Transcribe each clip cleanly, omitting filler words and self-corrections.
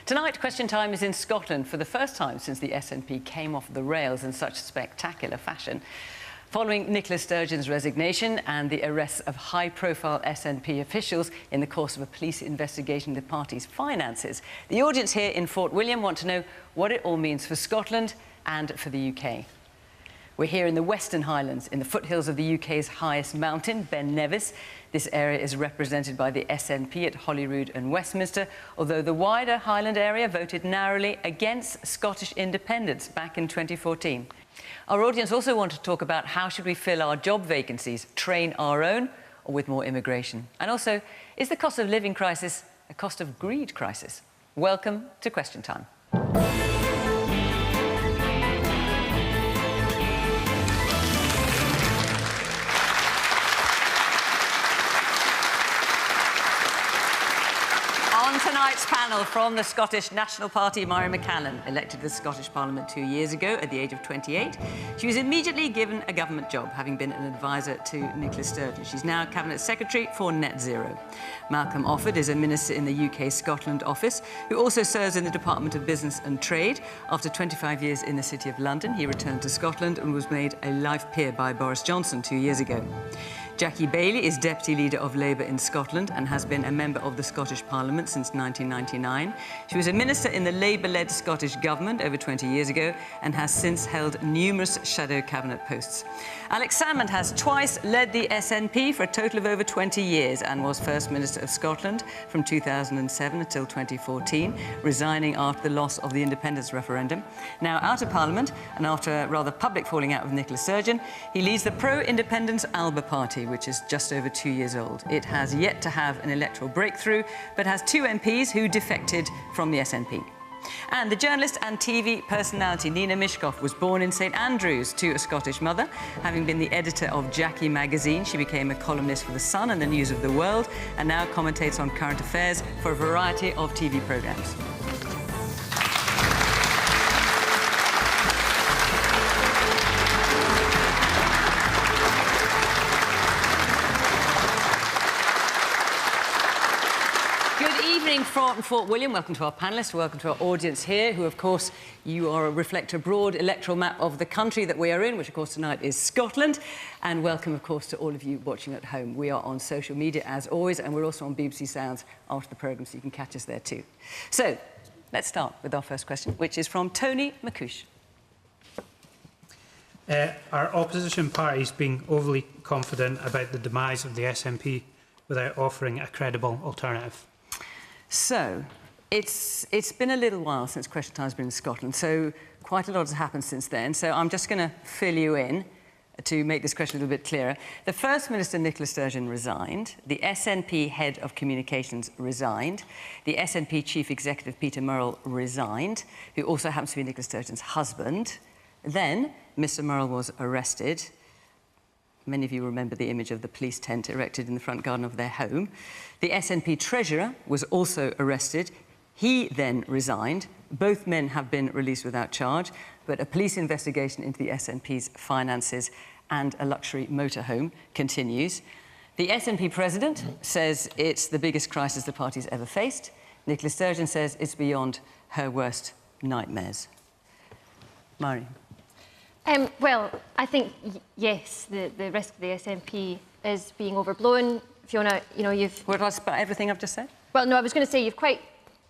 Tonight, Question Time is in Scotland for the first time since the SNP came off the rails in such spectacular fashion. Following Nicola Sturgeon's resignation and the arrests of high-profile SNP officials in the course of a police investigation into the party's finances, the audience here in Fort William want to know what it all means for Scotland and for the UK. We're here in the Western Highlands, in the foothills of the UK's highest mountain, Ben Nevis. This area is represented by the SNP at Holyrood and Westminster, although the wider Highland area voted narrowly against Scottish independence back in 2014. Our audience also want to talk about how should we fill our job vacancies, train our own or with more immigration? And also, is the cost of living crisis a cost of greed crisis? Welcome to Question Time. On tonight's panel, from the Scottish National Party, Mairi McAllan, elected to the Scottish Parliament 2 years ago at the age of 28. She was immediately given a government job, having been an advisor to Nicola Sturgeon. She's now Cabinet Secretary for Net Zero. Malcolm Offord is a minister in the UK Scotland office, who also serves in the Department of Business and Trade. After 25 years in the City of London, he returned to Scotland and was made a life peer by Boris Johnson 2 years ago. Jackie Baillie is Deputy Leader of Labour in Scotland and has been a member of the Scottish Parliament since 1999. She was a minister in the Labour-led Scottish Government over 20 years ago and has since held numerous shadow cabinet posts. Alex Salmond has twice led the SNP for a total of over 20 years and was First Minister of Scotland from 2007 until 2014, resigning after the loss of the independence referendum. Now out of Parliament and after a rather public falling out with Nicola Sturgeon, he leads the pro-independence Alba Party, which is just over 2 years old. It has yet to have an electoral breakthrough, but has 2 MPs who defected from the SNP. And the journalist and TV personality Nina Myskow was born in St Andrews to a Scottish mother. Having been the editor of Jackie magazine, she became a columnist for The Sun and the News of the World, and now commentates on current affairs for a variety of TV programmes. From Fort William, welcome to our panellists, welcome to our audience here, who, of course, you are reflect a broad electoral map of the country that we are in, which, of course, tonight is Scotland. And welcome, of course, to all of you watching at home. We are on social media, as always, and we're also on BBC Sounds after the programme, so you can catch us there too. So, let's start with our first question, which is from Tony McCoush. Are opposition parties being overly confident about the demise of the SNP without offering a credible alternative? So, it's been a little while since Question Time's been in Scotland, so quite a lot has happened since then. So I'm just going to fill you in to make this question a little bit clearer. The First Minister, Nicola Sturgeon, resigned. The SNP Head of Communications resigned. The SNP Chief Executive, Peter Murrell, resigned, who also happens to be Nicola Sturgeon's husband. Then Mr Murrell was arrested. Many of you remember the image of the police tent erected in the front garden of their home. The SNP Treasurer was also arrested. He then resigned. Both men have been released without charge, but a police investigation into the SNP's finances and a luxury motorhome continues. The SNP President says it's the biggest crisis the party's ever faced. Nicola Sturgeon says it's beyond her worst nightmares. Mairi. Well, I think, yes, the risk of the SNP is being overblown. Fiona, you know, you've... What about everything I've just said? Well, no, I was going to say you've quite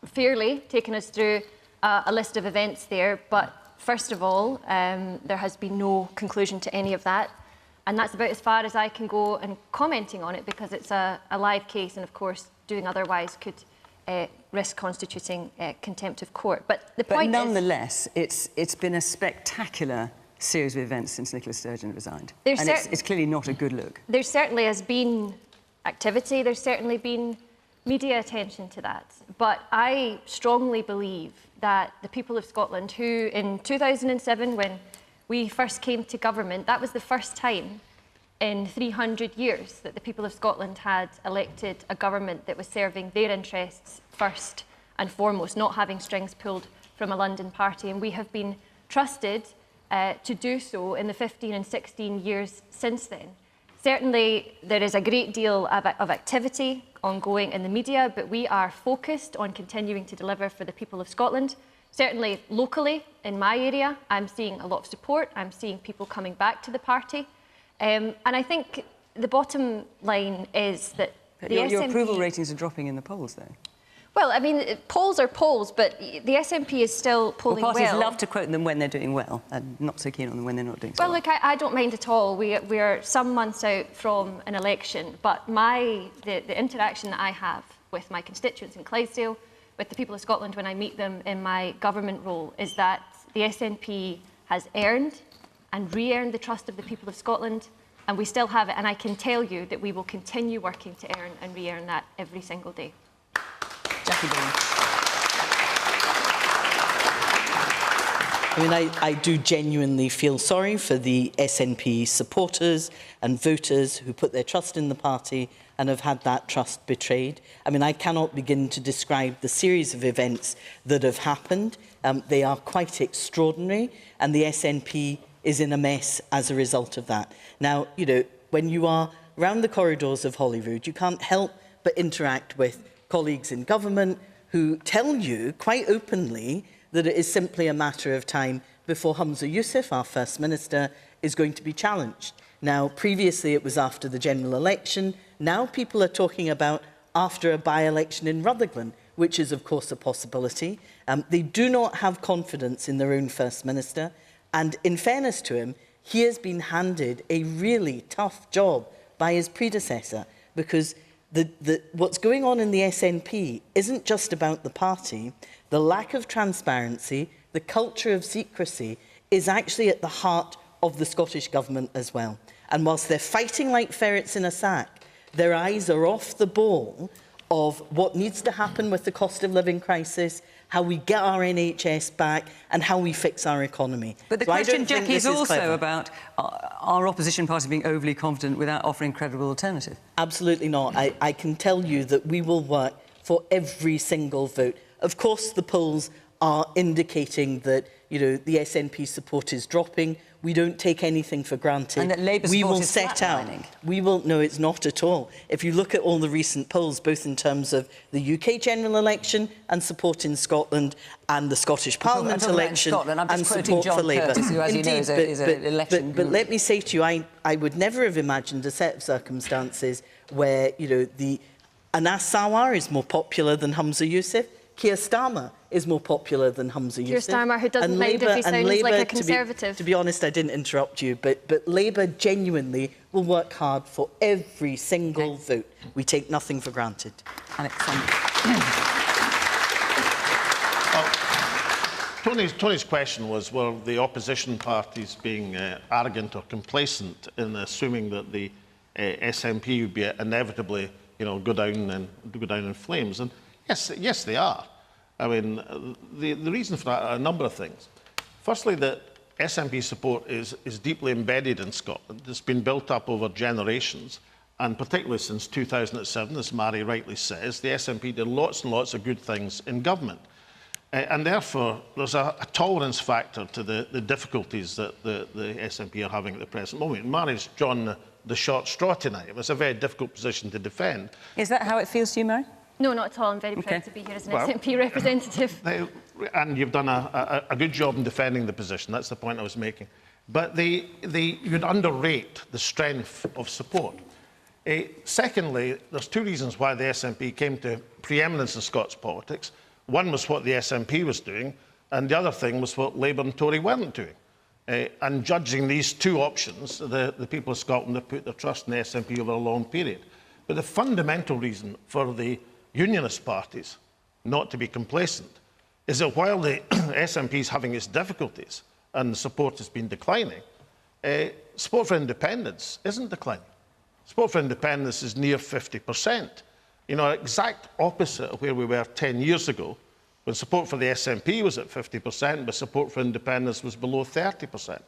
fairly taken us through a list of events there, but first of all, there has been no conclusion to any of that, and that's about as far as I can go in commenting on it, because it's a live case, and of course, doing otherwise could risk constituting contempt of court. But the point nonetheless, it's been a spectacular series of events since Nicola Sturgeon resigned. And it's clearly not a good look. There certainly has been activity, there's certainly been media attention to that. But I strongly believe that the people of Scotland, who in 2007, when we first came to government, that was the first time in 300 years that the people of Scotland had elected a government that was serving their interests first and foremost, not having strings pulled from a London party. And we have been trusted to do so in the 15 and 16 years since then. Certainly, there is a great deal of activity ongoing in the media, but we are focused on continuing to deliver for the people of Scotland. Certainly locally in my area, I'm seeing a lot of support. I'm seeing people coming back to the party. And I think the bottom line is that your approval ratings are dropping in the polls, though. Well, I mean, polls are polls, but the SNP is still polling well. Parties love to quote them when they're doing well and not so keen on them when they're not doing so well. Well, look, I don't mind at all. We're some months out from an election, but the interaction that I have with my constituents in Clydesdale, with the people of Scotland when I meet them in my government role, is that the SNP has earned and re-earned the trust of the people of Scotland, and we still have it. And I can tell you that we will continue working to earn and re-earn that every single day. I mean, I do genuinely feel sorry for the SNP supporters and voters who put their trust in the party and have had that trust betrayed. I mean, I cannot begin to describe the series of events that have happened. They are quite extraordinary, and the SNP is in a mess as a result of that. Now, you know, when you are round the corridors of Holyrood, you can't help but interact with colleagues in government who tell you quite openly that it is simply a matter of time before Humza Yousaf, our First Minister, is going to be challenged. Now, previously it was after the general election. Now people are talking about after a by-election in Rutherglen, which is, of course, a possibility. They do not have confidence in their own First Minister. And in fairness to him, he has been handed a really tough job by his predecessor, because what's going on in the SNP isn't just about the party. The lack of transparency, the culture of secrecy is actually at the heart of the Scottish Government as well. And whilst they're fighting like ferrets in a sack, their eyes are off the ball of what needs to happen with the cost of living crisis, how we get our NHS back, and how we fix our economy. But the question, Jackie, is also about our opposition party being overly confident without offering credible alternative. Absolutely not. I can tell you that we will work for every single vote. Of course, the polls are indicating that, you know, the SNP support is dropping. We don't take anything for granted. And that Labour support is flatlining. We will, no, it's not at all. If you look at all the recent polls, both in terms of the UK general election and support in Scotland and the Scottish Parliament election and support for Labour. Who, as you know, is an election. But let me say to you, I would never have imagined a set of circumstances where, you know, Anas Sawar is more popular than Humza Yousaf. Keir Starmer is more popular than Humza Yousaf. Keir Starmer, who doesn't mind if he sounds like a Conservative. To be honest, I didn't interrupt you, but Labour genuinely will work hard for every single vote. We take nothing for granted. Alexander. Tony's question was, were the opposition parties being arrogant or complacent in assuming that the SNP would be inevitably, you know, go down in flames? And yes, they are. I mean, the reason for that are a number of things. Firstly, that SNP support is deeply embedded in Scotland. It's been built up over generations, and particularly since 2007, as Mairi rightly says, the SNP did lots and lots of good things in government. And therefore, there's a tolerance factor to the difficulties that the SNP are having at the present moment. Mairi's drawn the short straw tonight. It was a very difficult position to defend. Is that how it feels to you, Mairi? No, not at all. I'm very proud to be here as an SNP representative. And you've done a good job in defending the position. That's the point I was making. But you'd underrate the strength of support. Secondly, there's two reasons why the SNP came to preeminence in Scots politics. One was what the SNP was doing, and the other thing was what Labour and Tory weren't doing. And judging these two options, the people of Scotland have put their trust in the SNP over a long period. But the fundamental reason for the Unionist parties not to be complacent is that while the SNP is having its difficulties and the support has been declining, support for independence isn't declining. Support for independence is near 50%. You know, exact opposite of where we were 10 years ago, when support for the SNP was at 50%, but support for independence was below 30%.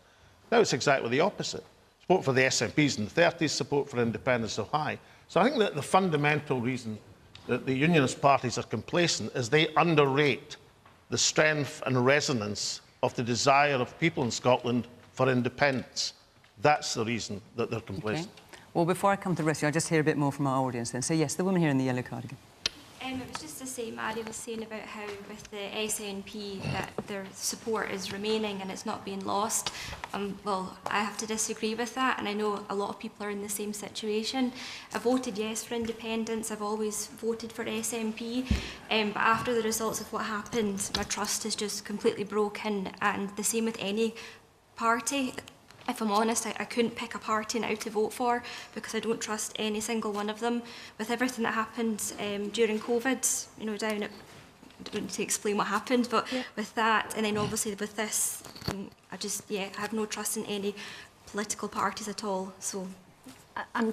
Now it's exactly the opposite. Support for the SNP is in the 30s, support for independence is high. So I think that the fundamental reason that the Unionist parties are complacent is they underrate the strength and resonance of the desire of people in Scotland for independence. That's the reason that they're complacent. Okay. Well, before I come to the rest of you, I'll just hear a bit more from our audience then. So, yes, the woman here in the yellow cardigan. It was just to say, Mairi was saying about how with the SNP that their support is remaining and it's not being lost. Well, I have to disagree with that, and I know a lot of people are in the same situation. I voted yes for independence. I've always voted for SNP, but after the results of what happened, my trust is just completely broken, and the same with any party. If I'm honest, I couldn't pick a party now to vote for because I don't trust any single one of them. With everything that happened during COVID, you know, down at, I don't need to explain what happened, but with that, and then obviously with this, I just, I have no trust in any political parties at all. So, I'm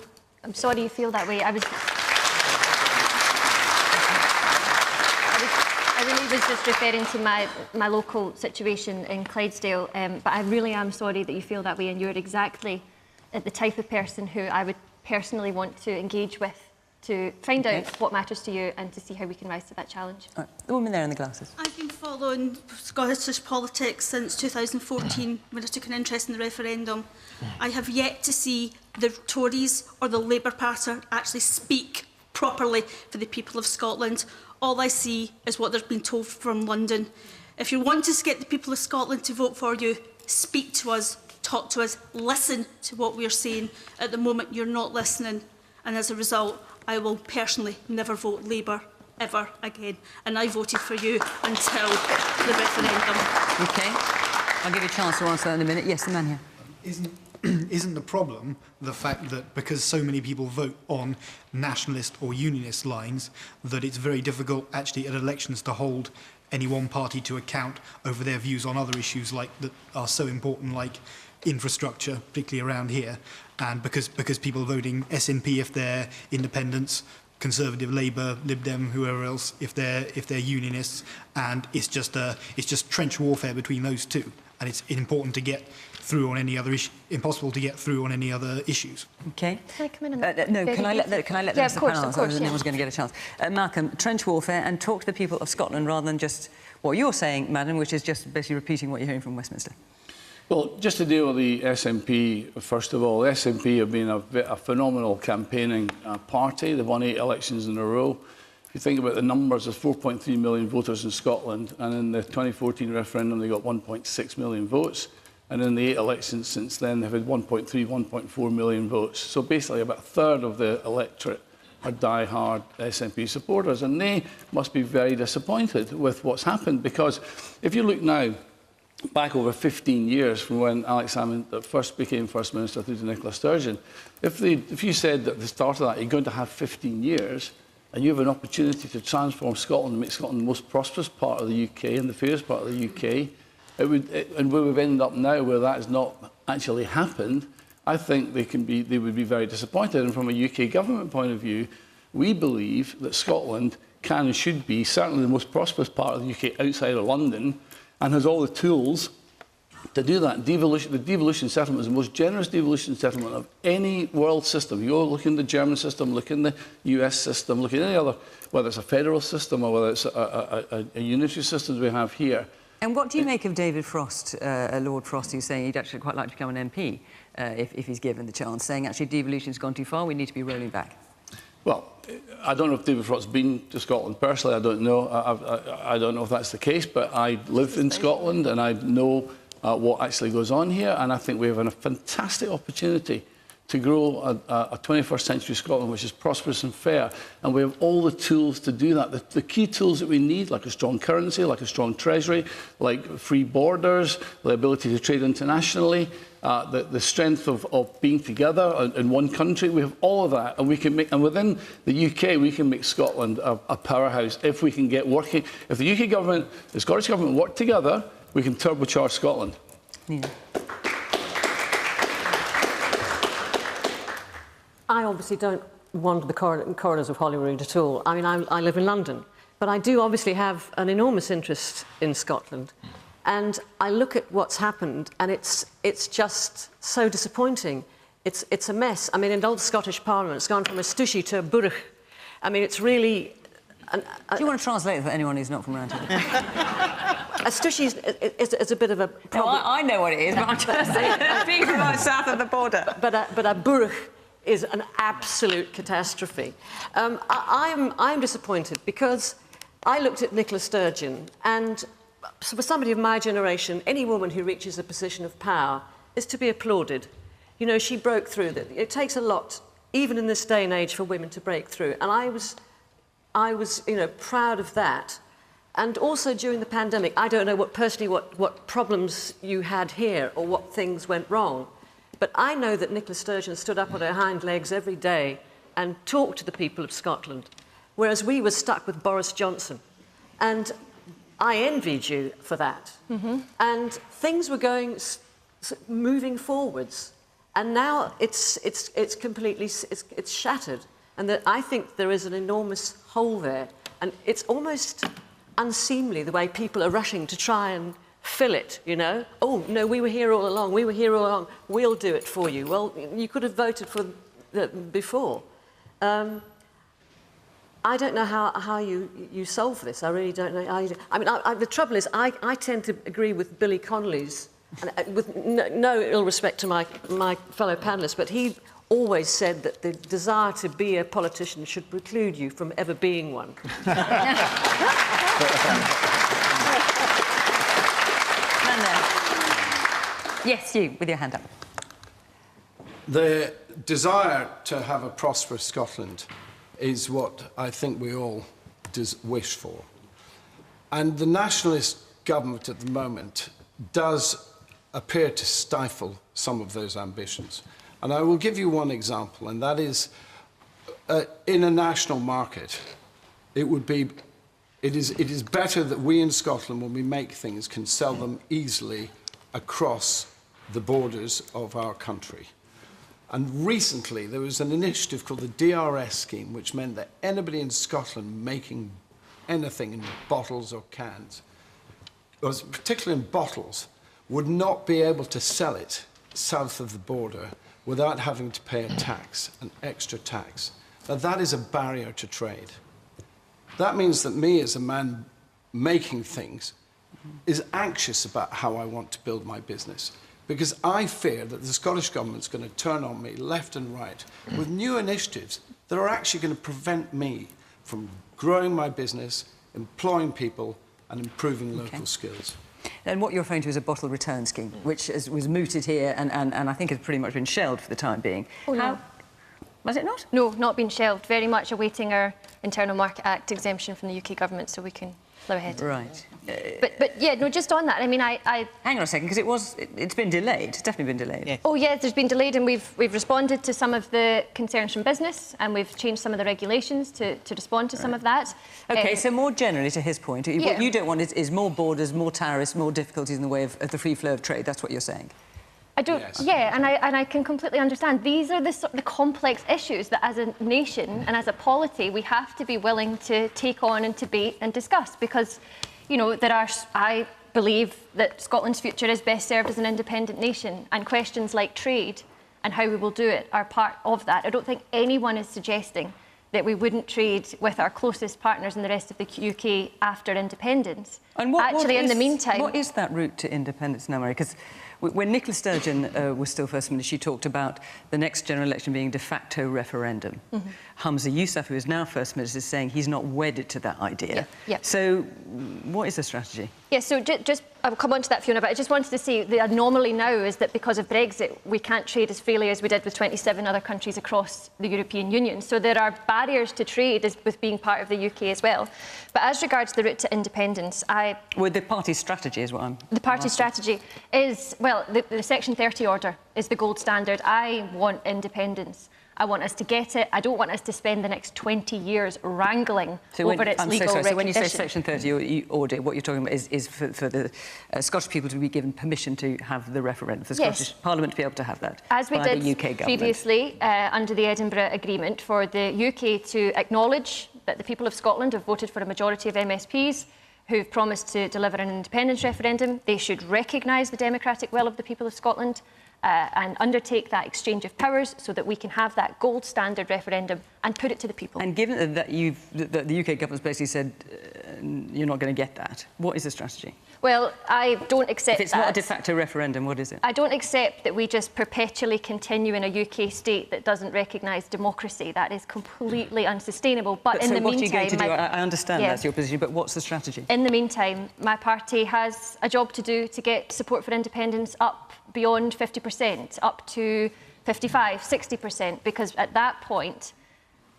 sorry you feel that way. I really was just referring to my local situation in Clydesdale, but I really am sorry that you feel that way, and you're exactly the type of person who I would personally want to engage with to find out what matters to you and to see how we can rise to that challenge. Right. The woman there in the glasses. I've been following Scottish politics since 2014 when I took an interest in the referendum. I have yet to see the Tories or the Labour Party actually speak properly for the people of Scotland. All I see is what they're being told from London. If you want to get the people of Scotland to vote for you, speak to us, talk to us, listen to what we're saying. At the moment, you're not listening, and as a result, I will personally never vote Labour ever again. And I voted for you until the referendum. OK. I'll give you a chance to answer that in a minute. Yes, the man here. Isn't the problem the fact that because so many people vote on nationalist or unionist lines that it's very difficult actually at elections to hold any one party to account over their views on other issues like that are so important, like infrastructure, particularly around here, and because people are voting SNP if they're independents, Conservative, Labour, Lib Dem, whoever else if they're unionists, and it's just trench warfare between those two, and it's important to get through on any other issue, impossible to get through on any other issues. OK. Can I come in and no, can I let the rest of the panel answer? No one's going to get a chance. Malcolm, trench warfare, and talk to the people of Scotland rather than just what you're saying, madam, which is just basically repeating what you're hearing from Westminster. Well, just to deal with the SNP, first of all, the SNP have been a phenomenal campaigning party. They've won 8 elections in a row. If you think about the numbers, there's 4.3 million voters in Scotland, and in the 2014 referendum, they got 1.6 million votes. And in the 8 elections since then, they've had 1.3, 1.4 million votes. So basically about a third of the electorate are die-hard SNP supporters. And they must be very disappointed with what's happened, because if you look now back over 15 years from when Alex Salmond first became First Minister through to Nicola Sturgeon, if you said at the start of that you're going to have 15 years and you have an opportunity to transform Scotland and make Scotland the most prosperous part of the UK and the fairest part of the UK, and where we've ended up now, where that has not actually happened, I think they would be very disappointed. And from a UK government point of view, we believe that Scotland can and should be certainly the most prosperous part of the UK outside of London, and has all the tools to do that. The devolution settlement is the most generous devolution settlement of any world system. You go look in the German system, look in the US system, look at any other, whether it's a federal system or whether it's a unitary system as we have here. And what do you make of David Frost, Lord Frost, who's saying he'd actually quite like to become an MP if he's given the chance, saying actually devolution's gone too far, we need to be rolling back? Well, I don't know if David Frost's been to Scotland personally. I don't know. I don't know if that's the case, but I live in Scotland and I know what actually goes on here. And I think we have a fantastic opportunity to grow a 21st century Scotland which is prosperous and fair. And we have all the tools to do that. The key tools that we need, like a strong currency, like a strong treasury, like free borders, the ability to trade internationally, the strength of being together in one country. We have all of that, and we can make, and within the UK, we can make Scotland a powerhouse if we can get working. If the UK government, the Scottish government work together, we can turbocharge Scotland. Nina. I obviously don't wander the corridors of Holyrood at all. I mean, I live in London, but I do obviously have an enormous interest in Scotland. And I look at what's happened, and it's just so disappointing. It's a mess. I mean, in old Scottish Parliament, it's gone from a stushy to a burch. I mean, it's really... Do you want to translate for anyone who's not from around here? A stushy is a bit of a problem. No, I know what it is, but I'm just saying, being from south of the border. But a burch is an absolute catastrophe. I'm disappointed because I looked at Nicola Sturgeon, and for somebody of my generation, any woman who reaches a position of power is to be applauded. You know, she broke through. It takes a lot, even in this day and age, for women to break through. And I was, you know, proud of that. And also during the pandemic, I don't know what problems you had here or what things went wrong, but I know that Nicola Sturgeon stood up on her hind legs every day and talked to the people of Scotland, whereas we were stuck with Boris Johnson. And I envied you for that. Mm-hmm. And things were moving forwards. And now it's completely shattered. And that I think there is an enormous hole there. And it's almost unseemly the way people are rushing to try and fill it, you know? Oh, no, we were here all along, we'll do it for you. Well, you could have voted for before. I don't know how you solve this. I really don't know. The trouble is, I tend to agree with Billy Connolly's, and with no ill respect to my fellow panellists, but he always said that the desire to be a politician should preclude you from ever being one. Yes, you, with your hand up. The desire to have a prosperous Scotland is what I think we all wish for. And the nationalist government at the moment does appear to stifle some of those ambitions. And I will give you one example, and that is, in a national market, it is better that we in Scotland, when we make things, can sell them easily across the borders of our country. And recently, there was an initiative called the DRS scheme, which meant that anybody in Scotland making anything in bottles or cans, particularly in bottles, would not be able to sell it south of the border without having to pay a tax, an extra tax. Now, that is a barrier to trade. That means that me, as a man making things, is anxious about how I want to build my business, because I fear that the Scottish Government's going to turn on me left and right with new initiatives that are actually going to prevent me from growing my business, employing people, and improving local skills. And what you're referring to is a bottle return scheme, which was mooted here and I think has pretty much been shelved for the time being. Oh, no. Was it not? No, not been shelved. Very much awaiting our Internal Market Act exemption from the UK Government so we can plough ahead. Right. But yeah, no, just on that, I mean, I hang on a second, because it's been delayed. It's definitely been delayed. Yeah. Oh, yeah, there's been delayed, and we've responded to some of the concerns from business, and we've changed some of the regulations to respond to some of that. OK, so more generally, to his point, what you don't want is more borders, more tariffs, more difficulties in the way of the free flow of trade. That's what you're saying. I don't. Yes. Yeah, and I can completely understand. These are the complex issues that, as a nation and as a polity, we have to be willing to take on and debate and discuss, because, you know, I believe that Scotland's future is best served as an independent nation, and questions like trade and how we will do it are part of that. I don't think anyone is suggesting that we wouldn't trade with our closest partners in the rest of the UK after independence. And in the meantime, what is that route to independence now, Mary? Because when Nicola Sturgeon was still First Minister, she talked about the next general election being de facto referendum. Mm-hmm. Hamza Yousaf, who is now First Minister, is saying he's not wedded to that idea. Yeah. Yeah. So what is the strategy? Yeah, so just I'll come on to that, Fiona, but I just wanted to say the anomaly now is that because of Brexit, we can't trade as freely as we did with 27 other countries across the European Union. So there are barriers to trade with being part of the UK as well. But as regards the route to independence, Well, the party's strategy is what I'm... The party's strategy is, well, the Section 30 order is the gold standard. I want independence. I want us to get it. I don't want us to spend the next 20 years wrangling over its legal recognition. So when you say Section 30 order, what you're talking about is for the Scottish people to be given permission to have the referendum, for the Scottish Parliament to be able to have that. As we did the UK government. Previously under the Edinburgh Agreement, for the UK to acknowledge that the people of Scotland have voted for a majority of MSPs who've promised to deliver an independence referendum. They should recognise the democratic will of the people of Scotland and undertake that exchange of powers so that we can have that gold standard referendum and put it to the people. And given that the UK government's basically said you're not going to get that. What is the strategy? Well, I don't accept that. If it's not a de facto referendum, what is it? I don't accept that we just perpetually continue in a UK state that doesn't recognise democracy. That is completely unsustainable. But in the meantime... what are you going to do? I understand that's your position, but what's the strategy? In the meantime, my party has a job to do to get support for independence up beyond 50%, up to 55, 60%, because at that point,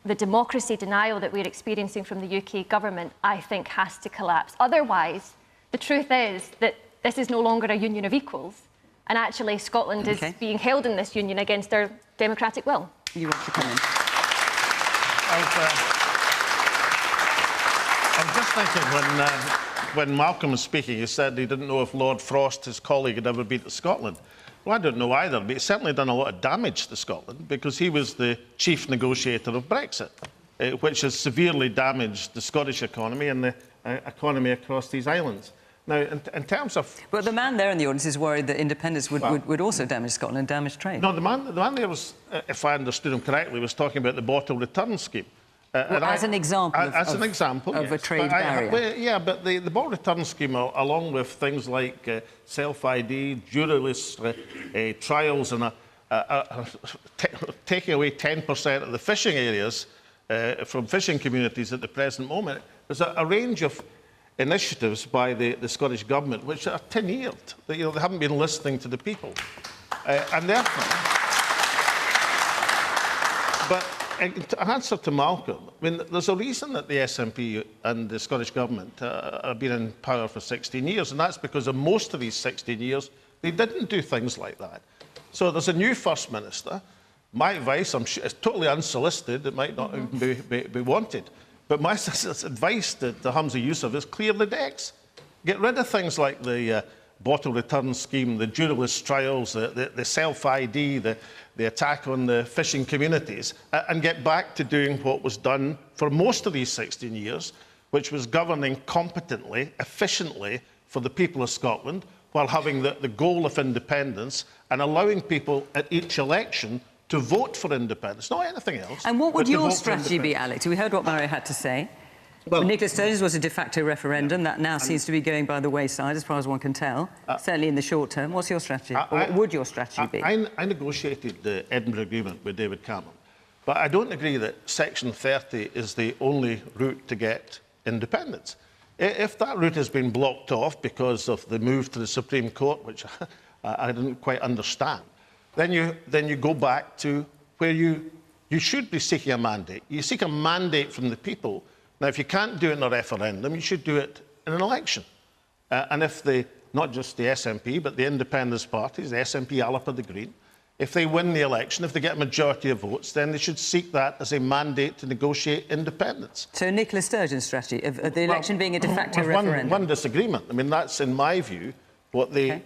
the democracy denial that we're experiencing from the UK government, I think, has to collapse. Otherwise, the truth is that this is no longer a union of equals, and actually Scotland is being held in this union against their democratic will. You want to come in? I'm just thinking when Malcolm was speaking, he said he didn't know if Lord Frost, his colleague, had ever been to Scotland. Well, I don't know either, but he's certainly done a lot of damage to Scotland because he was the chief negotiator of Brexit, which has severely damaged the Scottish economy and the economy across these islands. Now, in terms of... But the man there in the audience is worried that independence would also damage Scotland and damage trade. No, the man there was, if I understood him correctly, was talking about the bottle return scheme. As an example of a trade barrier. Yeah, but the bottle return scheme, along with things like self-ID, juryless trials, and taking away 10% of the fishing areas from fishing communities at the present moment, there's a range of initiatives by the Scottish Government which are tin-eared. They haven't been listening to the people. And therefore... But in answer to Malcolm, I mean, there's a reason that the SNP and the Scottish Government have been in power for 16 years, and that's because in most of these 16 years, they didn't do things like that. So there's a new First Minister. My advice, I'm sure, is totally unsolicited. It might not be wanted. But my advice to Humza Yousaf is clear the decks. Get rid of things like the bottle return scheme, the juryless trials, the self-ID, the attack on the fishing communities, and get back to doing what was done for most of these 16 years, which was governing competently, efficiently for the people of Scotland, while having the goal of independence and allowing people at each election to vote for independence, not anything else. And what would your strategy be, Alex? We heard what Mairi had to say. Well, Nicola Sturgeon's was a de facto referendum. That now seems to be going by the wayside, as far as one can tell, certainly in the short term. What's your strategy? Or what would your strategy be? I negotiated the Edinburgh Agreement with David Cameron, but I don't agree that Section 30 is the only route to get independence. If that route has been blocked off because of the move to the Supreme Court, which I didn't quite understand, then you go back to where you should be seeking a mandate. You seek a mandate from the people. Now, if you can't do it in a referendum, you should do it in an election. And if not just the SNP, but the independence parties, the SNP, Alippa, the Green, if they win the election, if they get a majority of votes, then they should seek that as a mandate to negotiate independence. So Nicola Sturgeon's strategy of the election being a de facto referendum? One disagreement. I mean, that's, in my view, what the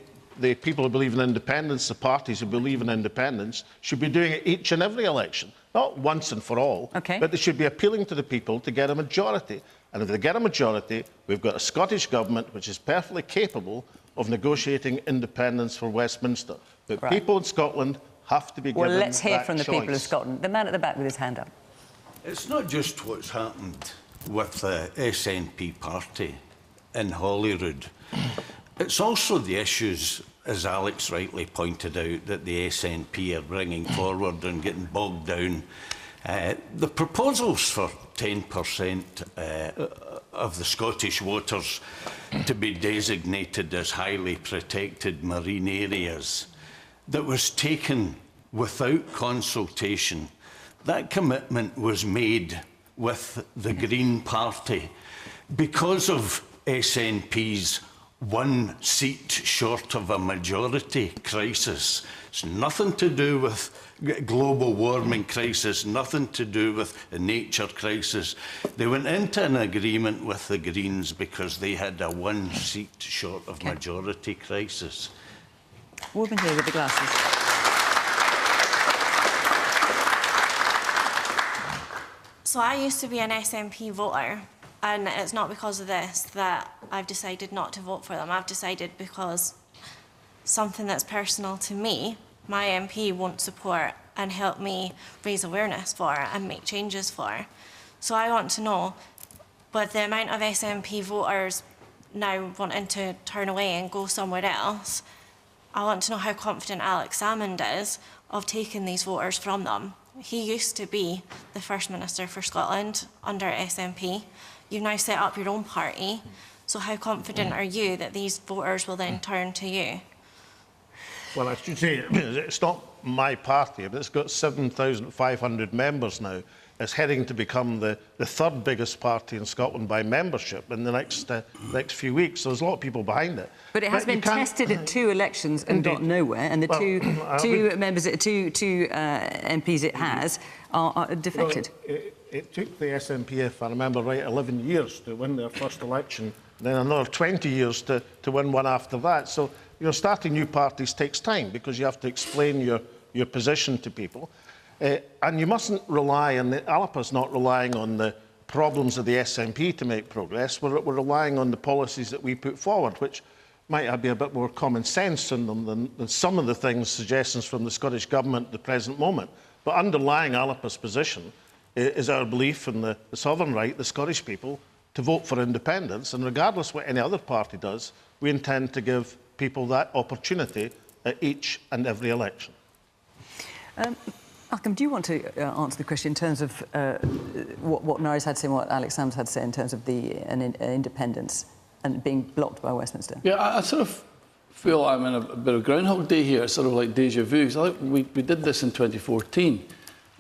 people who believe in independence, the parties who believe in independence, should be doing it each and every election. Not once and for all, but they should be appealing to the people to get a majority. And if they get a majority, we've got a Scottish Government which is perfectly capable of negotiating independence for Westminster. But people in Scotland have to be given that choice. Well, let's hear from the people of Scotland. The man at the back with his hand up. It's not just what's happened with the SNP party in Holyrood. It's also the issues, as Alex rightly pointed out, that the SNP are bringing forward and getting bogged down. The proposals for 10% of the Scottish waters to be designated as highly protected marine areas, that was taken without consultation. That commitment was made with the Green Party because of SNP's one seat short of a majority crisis. It's nothing to do with global warming crisis, nothing to do with a nature crisis. They went into an agreement with the Greens because they had a one seat short of majority crisis. Woman here with the glasses. So I used to be an SNP voter, and it's not because of this that I've decided not to vote for them. I've decided because something that's personal to me, my MP won't support and help me raise awareness for and make changes for. So I want to know, But the amount of SNP voters now wanting to turn away and go somewhere else, I want to know how confident Alex Salmond is of taking these voters from them. He used to be the First Minister for Scotland under SNP. You've now set up your own party. So how confident are you that these voters will then turn to you? Well, I should say, it's not my party, but it's got 7,500 members now. It's heading to become the third biggest party in Scotland by membership in the next few weeks. So there's a lot of people behind it. But it has been tested at 2 elections and got nowhere, and the two MPs it has are defected. Well, it took the SNP, if I remember right, 11 years to win their first election, then another 20 years to win one after that. So, you know, starting new parties takes time because you have to explain your position to people. And you mustn't rely on Alpa's not relying on the problems of the SNP to make progress. We're relying on the policies that we put forward, which might be a bit more common sense in them than some of the suggestions from the Scottish Government at the present moment. But underlying Alpa's position is our belief in the sovereign right, the Scottish people, to vote for independence. And regardless what any other party does, we intend to give people that opportunity at each and every election. Malcolm, do you want to answer the question in terms of what Norris had to say and what Alex Salmond had to say in terms of the independence and being blocked by Westminster? Yeah, I sort of feel I'm in a bit of Groundhog Day here, sort of like deja vu. Because we did this in 2014.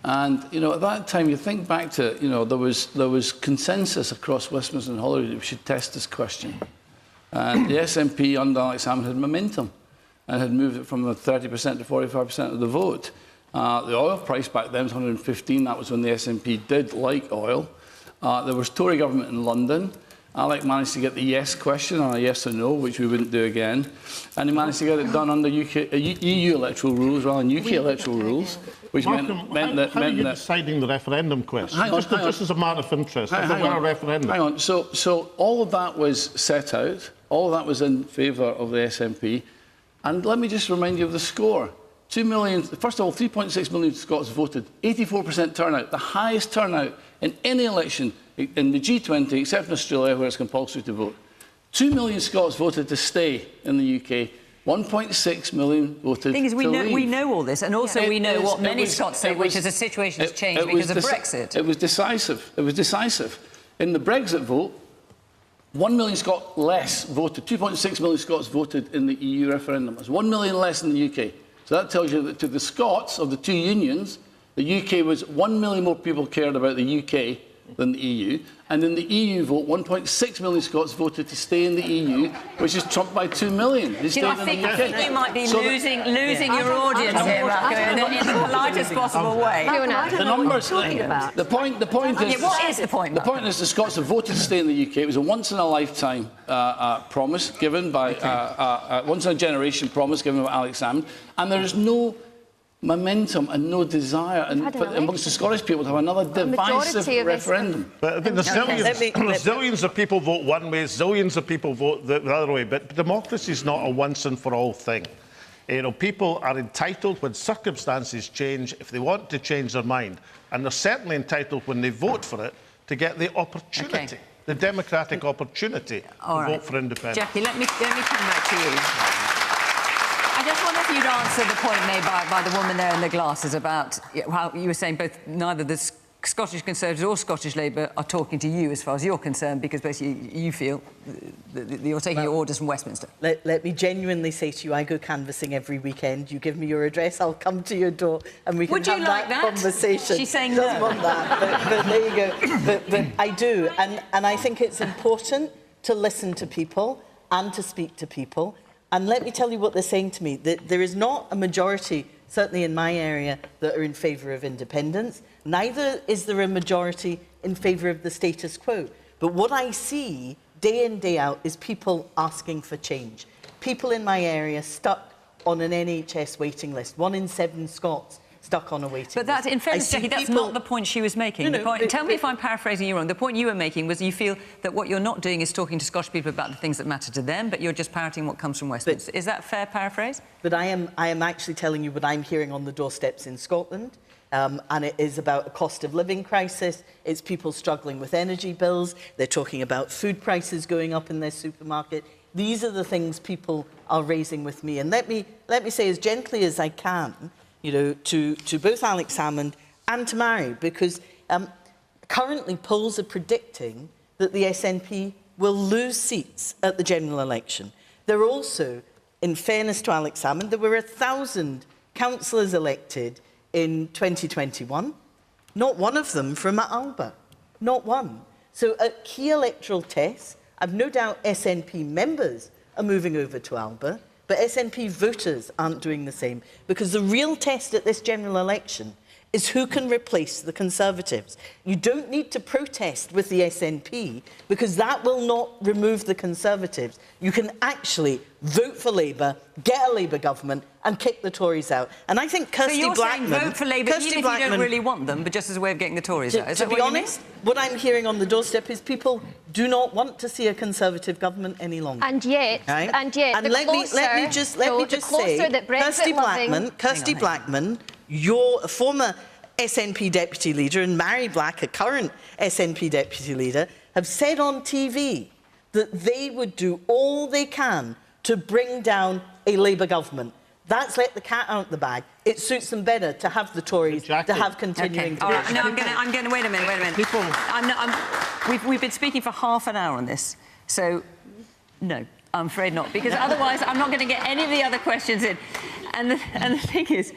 And, you know, at that time, you think back to, you know, there was consensus across Westminster and Holyrood that we should test this question. And the SNP under Alex Salmond had momentum and had moved it from 30% to 45% of the vote. The oil price back then was 115. That was when the SNP did like oil. There was Tory government in London. Alec managed to get the yes question on a yes or no, which we wouldn't do again. And he managed to get it done under EU electoral rules rather than UK electoral rules, which Malcolm, meant that... How are you deciding the referendum question? Just as a matter of interest, if it were a referendum. Hang on. So all of that was set out. All of that was in favour of the SNP. And let me just remind you of the score. 2 million, first of all, 3.6 million Scots voted, 84% turnout, the highest turnout in any election in the G20, except in Australia, where it's compulsory to vote. 2 million Scots voted to stay in the UK. 1.6 million voted to leave. The thing is, we know all this, and also we know what many Scots say, which is the situation has changed because of Brexit. It was decisive. It was decisive. In the Brexit vote, 1 million Scots less voted. 2.6 million Scots voted in the EU referendum. That's 1 million less in the UK. So that tells you that to the Scots of the two unions, the UK was 1 million more people cared about the UK than the EU. And in the EU vote, 1.6 million Scots voted to stay in the EU, which is trumped by 2 million. I think you might be losing your audience here, Malcolm, in the politest possible way. The numbers. The point is. What is the point? The point is the Scots have voted to stay in the UK. It was a once-in-a-lifetime promise given by once-in-a-generation promise given by Alex Salmond, and there is no momentum and no desire amongst the Scottish people to have another divisive referendum. But I mean, zillions of people vote one way, zillions of people vote the other way. But democracy is not a once and for all thing. You know, people are entitled when circumstances change, if they want to change their mind, and they're certainly entitled when they vote for it to get the opportunity, the democratic opportunity to vote for independence. Jackie, let me come back to you. I just wonder if you'd answer the point made by the woman there in the glasses about how you were saying neither the Scottish Conservatives or Scottish Labour are talking to you as far as you're concerned, because basically you feel that you're taking your orders from Westminster. Let me genuinely say to you, I go canvassing every weekend. You give me your address, I'll come to your door and we can have that conversation. She's saying doesn't want that, but there you go. But I do, and I think it's important to listen to people and to speak to people. And let me tell you what they're saying to me. That there is not a majority, certainly in my area, that are in favour of independence. Neither is there a majority in favour of the status quo. But what I see day in, day out is people asking for change. People in my area stuck on an NHS waiting list. 1 in 7 Scots stuck on a waiting list. But that, in fairness, Jackie, that's not the point she was making. Tell me if I'm paraphrasing you wrong. The point you were making was you feel that what you're not doing is talking to Scottish people about the things that matter to them, but you're just parroting what comes from Westminster. Is that a fair paraphrase? But I am actually telling you what I'm hearing on the doorsteps in Scotland. and it is about a cost of living crisis. It's people struggling with energy bills. They're talking about food prices going up in their supermarket. These are the things people are raising with me. And let me say as gently as I can, you know, to both Alex Salmond and to Mairi, because currently polls are predicting that the SNP will lose seats at the general election. There are also, in fairness to Alex Salmond, there were 1,000 councillors elected in 2021, not one of them from Alba, not one. So at key electoral tests, I've no doubt SNP members are moving over to Alba, but SNP voters aren't doing the same, because the real test at this general election is who can replace the Conservatives. You don't need to protest with the SNP, because that will not remove the Conservatives. You can actually vote for Labour, get a Labour government, and kick the Tories out. And I think Kirsty Blackman... So you're saying vote for Labour even if you don't really want them, but just as a way of getting the Tories out? Is that what you mean? To be honest, what I'm hearing on the doorstep is people do not want to see a Conservative government any longer. And yet, right? let me just say, Kirsty Blackman, you're a former SNP deputy leader, and Mairi Black, a current SNP deputy leader, have said on TV that they would do all they can to bring down a Labour government. That's let the cat out of the bag. It suits them better to have the Tories, to have continuing... Okay. All right. No, I'm going to... Wait a minute. People... We've been speaking for half an hour on this, so no, I'm afraid not, because otherwise I'm not going to get any of the other questions in. And the thing is,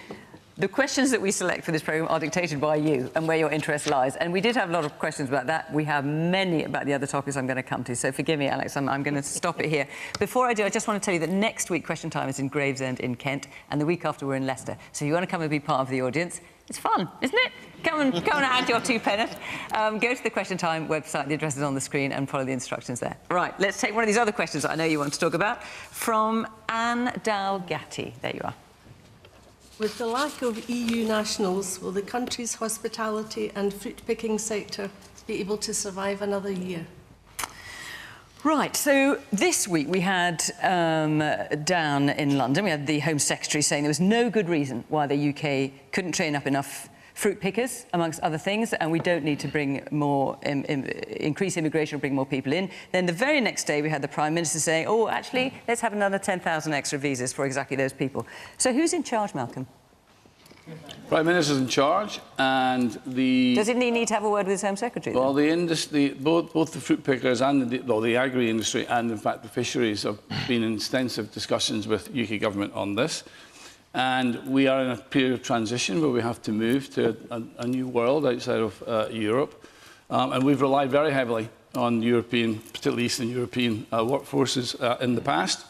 the questions that we select for this programme are dictated by you and where your interest lies. And we did have a lot of questions about that. We have many about the other topics I'm going to come to. So forgive me, Alex, I'm going to stop it here. Before I do, I just want to tell you that next week Question Time is in Gravesend in Kent, and the week after we're in Leicester. So if you want to come and be part of the audience, it's fun, isn't it? Come and add your 2 pence. Go to the Question Time website, the address is on the screen, and follow the instructions there. Right, let's take one of these other questions that I know you want to talk about, from Anne Dalgatti. There you are. With the lack of EU nationals, will the country's hospitality and fruit-picking sector be able to survive another year? Right, so this week we had down in London, we had the Home Secretary saying there was no good reason why the UK couldn't train up enough fruit pickers, amongst other things, and we don't need to bring more, increase immigration or bring more people in. Then the very next day we had the Prime Minister saying, oh, actually, let's have another 10,000 extra visas for exactly those people. So who's in charge, Malcolm? Prime Minister's in charge, and the... Doesn't he need to have a word with his Home Secretary? Well, the industry, both the fruit pickers and the agri-industry and, in fact, the fisheries have been in extensive discussions with UK government on this. And we are in a period of transition where we have to move to a new world outside of Europe. And we've relied very heavily on European, particularly Eastern European workforces in the past.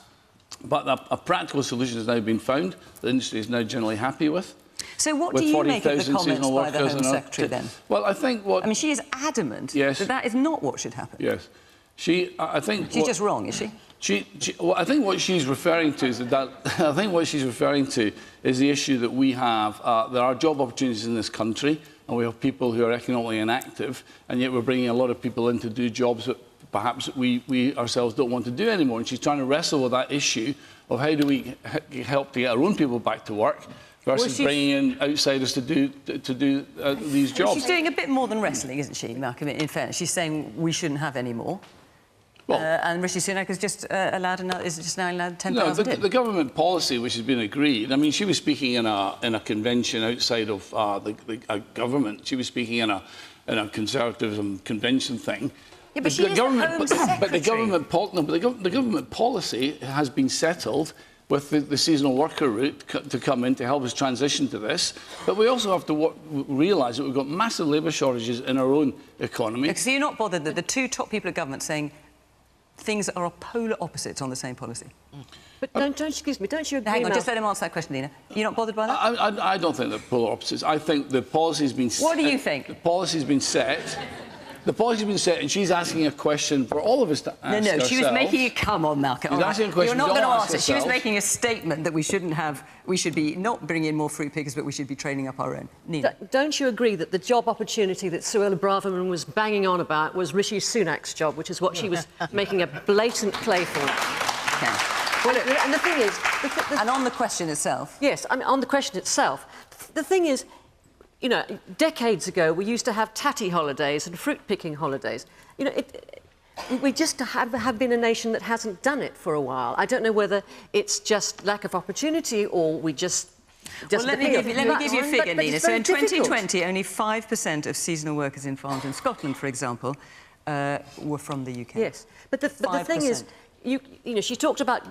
But a practical solution has now been found. The industry is now generally happy with. So what do you make of the comments by the Home Secretary then? Well, I think what... I mean, she is adamant that that is not what should happen. Yes. I think... She's just wrong, is she? Well, I think what she's referring to is I think what she's referring to is the issue that we have. There are job opportunities in this country, and we have people who are economically inactive, and yet we're bringing a lot of people in to do jobs that perhaps we ourselves don't want to do anymore. And she's trying to wrestle with that issue of how do we help to get our own people back to work versus bringing in outsiders to do these jobs. She's doing a bit more than wrestling, isn't she, Malcolm? In fairness, she's saying we shouldn't have any more. Well, and Rishi Sunak is just now allowed 10,000. No, the government policy, which has been agreed. I mean, she was speaking in a convention outside of the government. She was speaking in a conservatism convention thing. Yeah, but she is the Home Secretary. But the government policy has been settled with the seasonal worker route to come in to help us transition to this. But we also have to realise that we've got massive labour shortages in our own economy. So you're not bothered that the 2 top people at government saying things are polar opposites on the same policy? But don't you agree? Hang on, just let him answer that question, Nina. You're not bothered by that? I don't think they're polar opposites. I think the policy's been set. What do you think? The policy's been set. The policy's been set, and she's asking a question for all of us to ask No, ourselves. she was making a... Come on, Malcolm. She's asking a question. You're not going to answer. She was making a statement that we should be not bringing in more fruit pickers, but we should be training up our own. Nina. Don't you agree that the job opportunity that Suella Braverman was banging on about was Rishi Sunak's job, which is what she was making a blatant play for? Okay. Well, and the thing is... and on the question itself... Yes, I mean, on the question itself, the thing is, you know, decades ago, we used to have tatty holidays and fruit-picking holidays. You know, we just have been a nation that hasn't done it for a while. I don't know whether it's just lack of opportunity or we just well, let me give you a figure, Nina. So in 2020, only 5% of seasonal workers in farms in Scotland, for example, were from the UK. Yes, but the thing is, you know, she talked about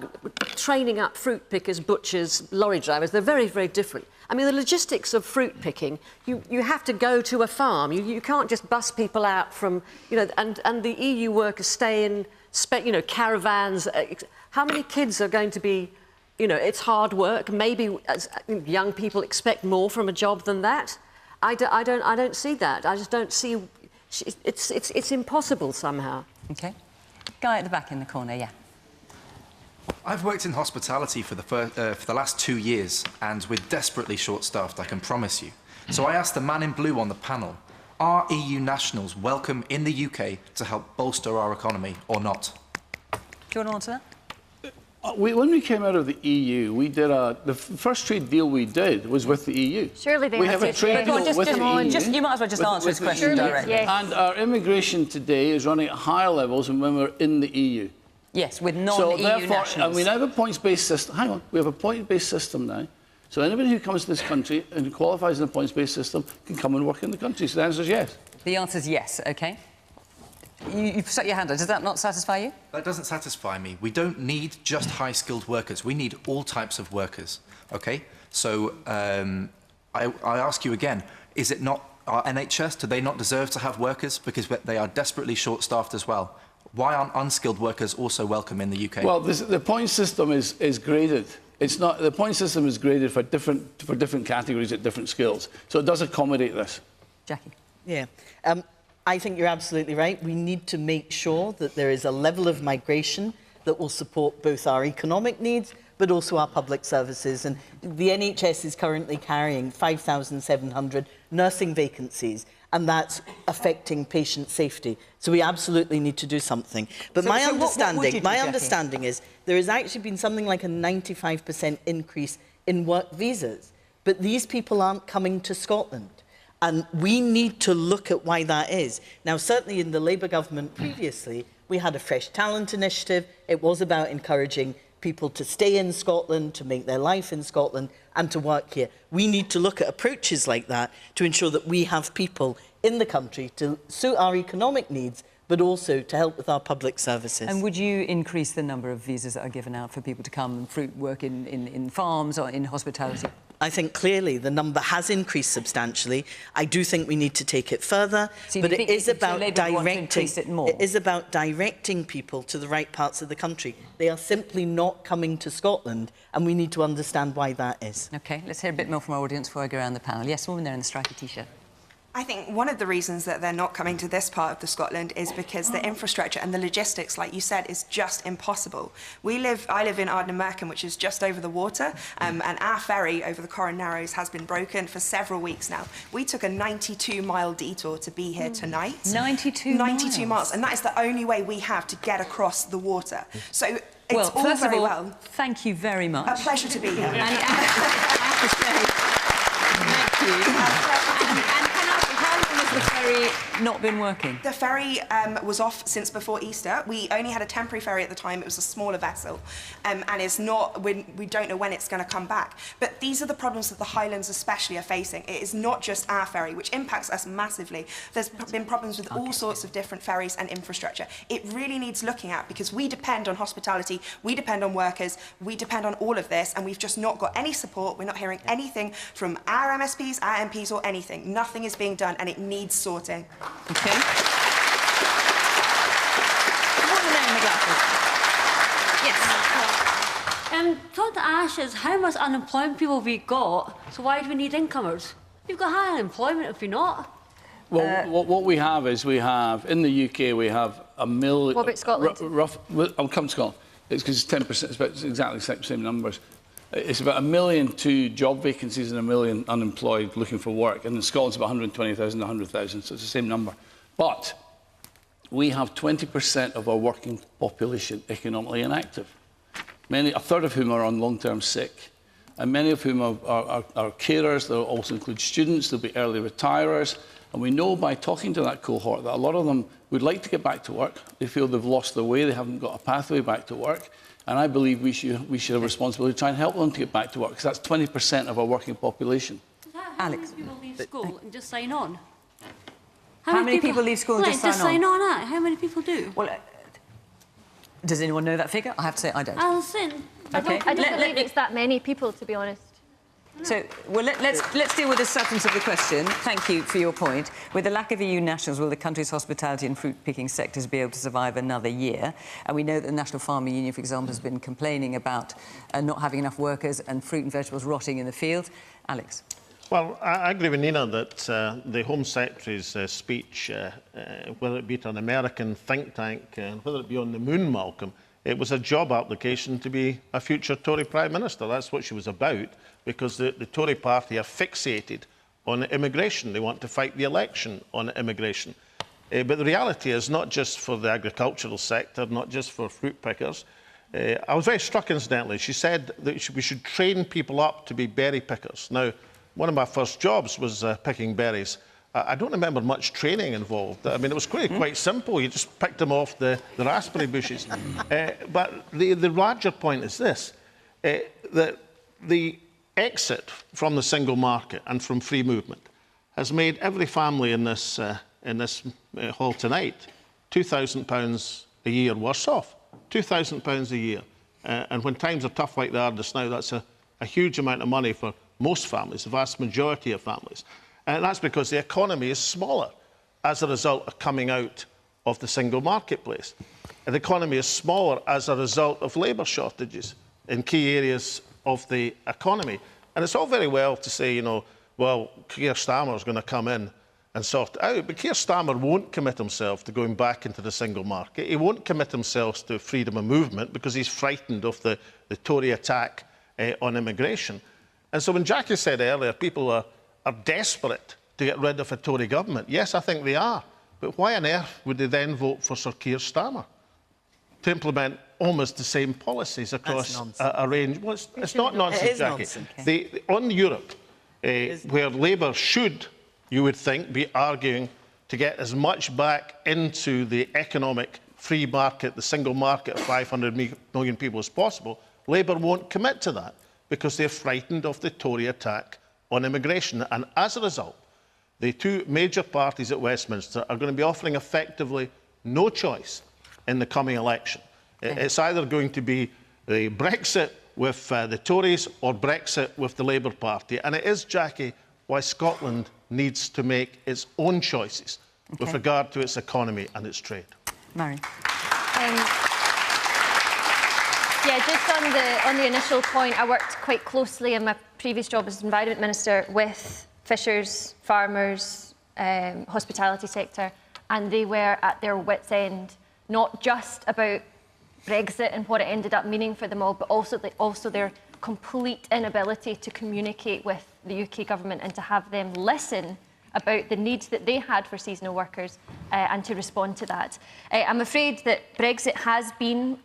training up fruit pickers, butchers, lorry drivers. They're very, very different. I mean, the logistics of fruit picking, you have to go to a farm. You can't just bus people out from, you know, and the EU workers stay in, you know, caravans. How many kids are going to be, you know, it's hard work. Maybe as young people expect more from a job than that. I don't see that. I just don't see. It's impossible somehow. Okay, guy at the back in the corner, yeah. I've worked in hospitality for the last 2 years, and we're desperately short-staffed, I can promise you. So I asked the man in blue on the panel, are EU nationals welcome in the UK to help bolster our economy or not? Do you want to answer that? When we came out of the EU, we did the first trade deal we did was with the EU. Surely they we have a trade deal with the EU. You might as well just answer this question directly. Yes. And our immigration today is running at higher levels than when we were in the EU. Yes, with non-EU nationals. And we now have a points-based system. Hang on, we have a point-based system now. So anybody who comes to this country and qualifies in a points-based system can come and work in the country. So the answer is yes. The answer is yes, OK. You've set your hand up. Does that not satisfy you? That doesn't satisfy me. We don't need just high-skilled workers. We need all types of workers, OK? So I ask you again, is it not our NHS? Do they not deserve to have workers? Because they are desperately short-staffed as well. Why aren't unskilled workers also welcome in the UK? Well, the point system is graded. It's not the point system is graded for different categories at different skills. So it does accommodate this. Jackie. Yeah. I think you're absolutely right. We need to make sure that there is a level of migration that will support both our economic needs but also our public services. And the NHS is currently carrying 5,700 nursing vacancies, and that's affecting patient safety. So we absolutely need to do something. But my understanding is there has actually been something like a 95% increase in work visas. But these people aren't coming to Scotland. And we need to look at why that is. Now, certainly in the Labour government previously, we had a Fresh Talent initiative. It was about encouraging people to stay in Scotland, to make their life in Scotland, and to work here. We need to look at approaches like that to ensure that we have people in the country to suit our economic needs, but also to help with our public services. And would you increase the number of visas that are given out for people to come and fruit work in farms or in hospitality? I think clearly the number has increased substantially. I do think we need to take it further, but it is about directing people to the right parts of the country. They are simply not coming to Scotland, and we need to understand why that is. OK, let's hear a bit more from our audience before I go around the panel. Yes, woman there in the stripy T-shirt. I think one of the reasons that they're not coming to this part of the Scotland is because the infrastructure and the logistics, like you said, is just impossible. I live in Ardnamurchan, which is just over the water, and our ferry over the Corran Narrows has been broken for several weeks now. We took a 92-mile detour to be here tonight. 92 miles, and that is the only way we have to get across the water. So it's well, all first very of all, well. Thank you very much. A pleasure to be here. And I have to say, thank you. The ferry not been working? The ferry was off since before Easter. We only had a temporary ferry at the time. It was a smaller vessel, and it's not. We don't know when it's going to come back. But these are the problems that the Highlands especially are facing. It is not just our ferry, which impacts us massively. There's been problems with all sorts of different ferries and infrastructure. It really needs looking at because we depend on hospitality, we depend on workers, we depend on all of this, and we've just not got any support. We're not hearing anything from our MSPs, our MPs, or anything. Nothing is being done, and it needs sorting. Okay. What's the name of the glasses? Yes. Thought to ask is how much unemployment people have we got, so why do we need incomers? We've got high unemployment if we're not. Well, what we have is in the UK we have a million. What about Scotland? I'll come to Scotland. It's because it's 10%. It's about exactly the same numbers. It's about 1 million job vacancies and 1 million unemployed looking for work. And in Scotland, it's about 120,000 to 100,000, so it's the same number. But we have 20% of our working population economically inactive, a third of whom are on long-term sick. and many of whom are carers. They'll also include students, there'll be early retirers. And we know by talking to that cohort that a lot of them would like to get back to work. They feel they've lost their way, they haven't got a pathway back to work. And I believe we should have a responsibility to try and help them to get back to work, because that's 20% of our working population. How many people leave school and just sign on? How many people leave school and just sign on? How many people do? Well, does anyone know that figure? I have to say I don't. Alison, I don't believe it's that many people, to be honest. So, well, let's deal with the substance of the question. Thank you for your point. With the lack of EU nationals, will the country's hospitality and fruit-picking sectors be able to survive another year? And we know that the National Farming Union, for example, has been complaining about not having enough workers and fruit and vegetables rotting in the field. Alex? Well, I agree with Nina that the Home Secretary's speech, whether it be to an American think tank, whether it be on the moon, Malcolm, it was a job application to be a future Tory Prime Minister. That's what she was about, because the Tory party are fixated on immigration. They want to fight the election on immigration. But the reality is, not just for the agricultural sector, not just for fruit pickers. I was very struck, incidentally. She said that we should train people up to be berry pickers. Now, one of my first jobs was picking berries. I don't remember much training involved. I mean, it was quite simple. You just picked them off the raspberry bushes. But the larger point is this, that the exit from the single market and from free movement has made every family in this hall tonight £2,000 a year worse off. £2,000 a year. And when times are tough like they are just now, that's a huge amount of money for most families, the vast majority of families. And that's because the economy is smaller as a result of coming out of the single marketplace. And the economy is smaller as a result of labour shortages in key areas of the economy. And it's all very well to say, you know, well, Keir Starmer's going to come in and sort it out. But Keir Starmer won't commit himself to going back into the single market. He won't commit himself to freedom of movement because he's frightened of the Tory attack on immigration. And so when Jackie said earlier, people are desperate to get rid of a Tory government. Yes, I think they are. But why on earth would they then vote for Sir Keir Starmer to implement almost the same policies across a range? Well, it's not nonsense, Jackie. Nonsense. On Europe, where Labour should, you would think, be arguing to get as much back into the economic free market, the single market of 500 million people as possible, Labour won't commit to that because they're frightened of the Tory attack on immigration. And as a result, the two major parties at Westminster are going to be offering effectively no choice in the coming election. It's either going to be the Brexit with the Tories or Brexit with the Labour Party. And it is, Jackie, why Scotland needs to make its own choices with regard to its economy and its trade. Mairi. Yeah, just on the initial point, I worked quite closely in my previous job as Environment Minister with fishers, farmers, hospitality sector, and they were at their wits' end, not just about Brexit and what it ended up meaning for them all, but also their complete inability to communicate with the UK government and to have them listen about the needs that they had for seasonal workers and to respond to that. I'm afraid that Brexit has been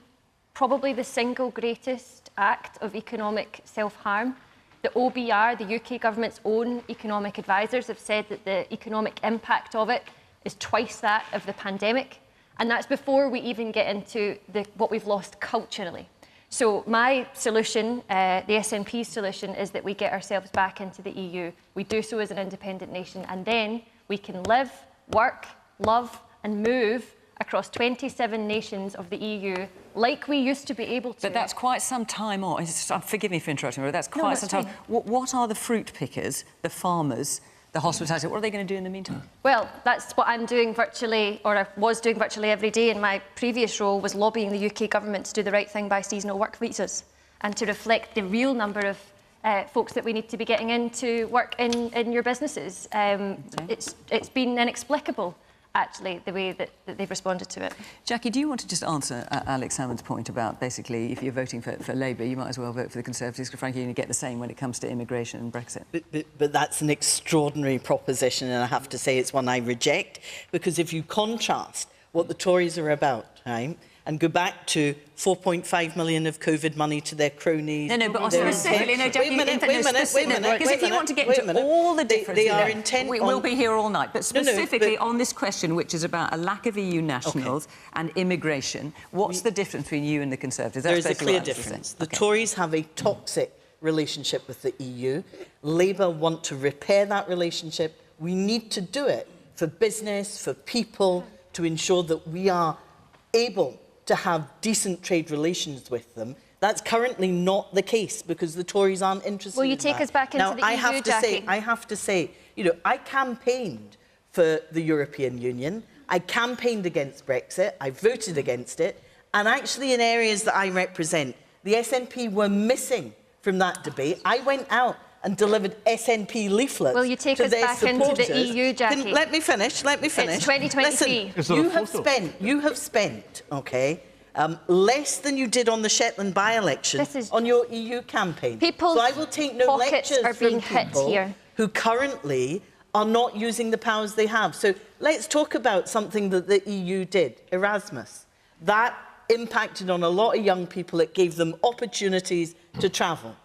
probably the single greatest act of economic self-harm. The OBR, the UK government's own economic advisors, have said that the economic impact of it is twice that of the pandemic. And that's before we even get into what we've lost culturally. So my solution, the SNP's solution, is that we get ourselves back into the EU. We do so as an independent nation, and then we can live, work, love and move across 27 nations of the EU like we used to be able to. But that's quite some time on. Forgive me for interrupting, but that's quite some time. What are the fruit pickers, the farmers, the hospitality, what are they going to do in the meantime? Well, that's what I'm doing virtually, or I was doing virtually every day in my previous role, was lobbying the UK government to do the right thing by seasonal work visas and to reflect the real number of folks that we need to be getting in to work in your businesses. It's been inexplicable, actually, the way that they've responded to it. Jackie, do you want to just answer Alex Salmond's point about basically if you're voting for Labour, you might as well vote for the Conservatives, because frankly you get the same when it comes to immigration and Brexit? But that's an extraordinary proposition, and I have to say it's one I reject, because if you contrast what the Tories are about, right, and go back to 4.5 million of COVID money to their cronies. No, but specifically, no, Jackie, wait a minute. Because if you want to get into all the different... They are intent on... We'll be here all night. But specifically on this question, which is about a lack of EU nationals and immigration, what's the difference between you and the Conservatives? There is a clear difference. The Tories have a toxic relationship with the EU. Labour want to repair that relationship. We need to do it for business, for people, to ensure that we are able to have decent trade relations with them. That's currently not the case because the Tories aren't interested in that. Will you take us back into the EU, Jackie? I have to say, you know, I campaigned for the European Union. I campaigned against Brexit. I voted against it. And actually, in areas that I represent, the SNP were missing from that debate. I went out and delivered SNP leaflets. Will you take us back into the EU, Jackie? Let me finish. It's 2023. Listen, you have spent, less than you did on the Shetland by-election on your EU campaign. People's so I will take no lectures are being from hit people here. who currently are not using the powers they have. So let's talk about something that the EU did, Erasmus. That impacted on a lot of young people. It gave them opportunities to travel.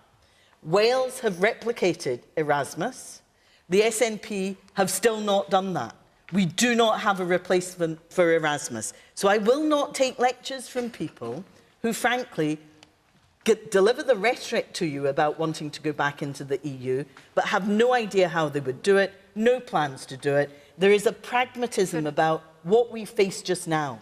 Wales have replicated Erasmus. The SNP have still not done that. We do not have a replacement for Erasmus. So I will not take lectures from people who, frankly, deliver the rhetoric to you about wanting to go back into the EU, but have no idea how they would do it, no plans to do it. There is a pragmatism about what we face just now.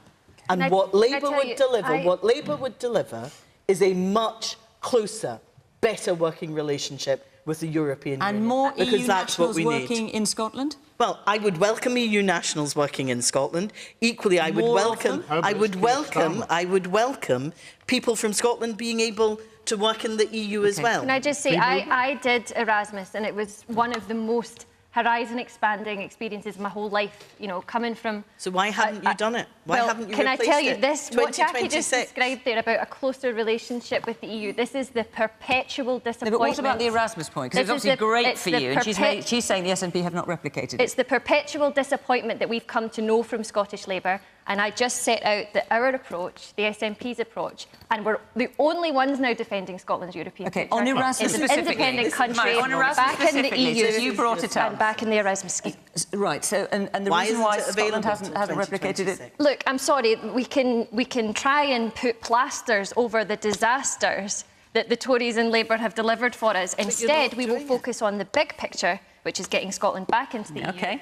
And what Labour would deliver is a much closer, better working relationship with the European Union. And more because EU that's what nationals we working need. in Scotland? Well, I would welcome EU nationals working in Scotland. Equally, I would welcome people from Scotland being able to work in the EU as well. Can I just say, I did Erasmus, and it was one of the most horizon-expanding experiences of my whole life, you know, coming from... So why haven't you done it? Why haven't you Can I replaced tell you it? this, what Jackie just described there about a closer relationship with the EU, this is the perpetual disappointment... No, but what about the Erasmus point? Because it's obviously great for you, and she's saying the SNP have not replicated it. It's the perpetual disappointment that we've come to know from Scottish Labour, and I just set out that our approach, the SNP's approach, and we're the only ones now defending Scotland's European future. On Erasmus it's an independent country, back in the EU, so you brought it up. And back in the Erasmus scheme. Right, so, and the reason why Scotland hasn't replicated it... Look, I'm sorry, we can try and put plasters over the disasters that the Tories and Labour have delivered for us. Instead, we will focus on the big picture, which is getting Scotland back into the EU. Okay.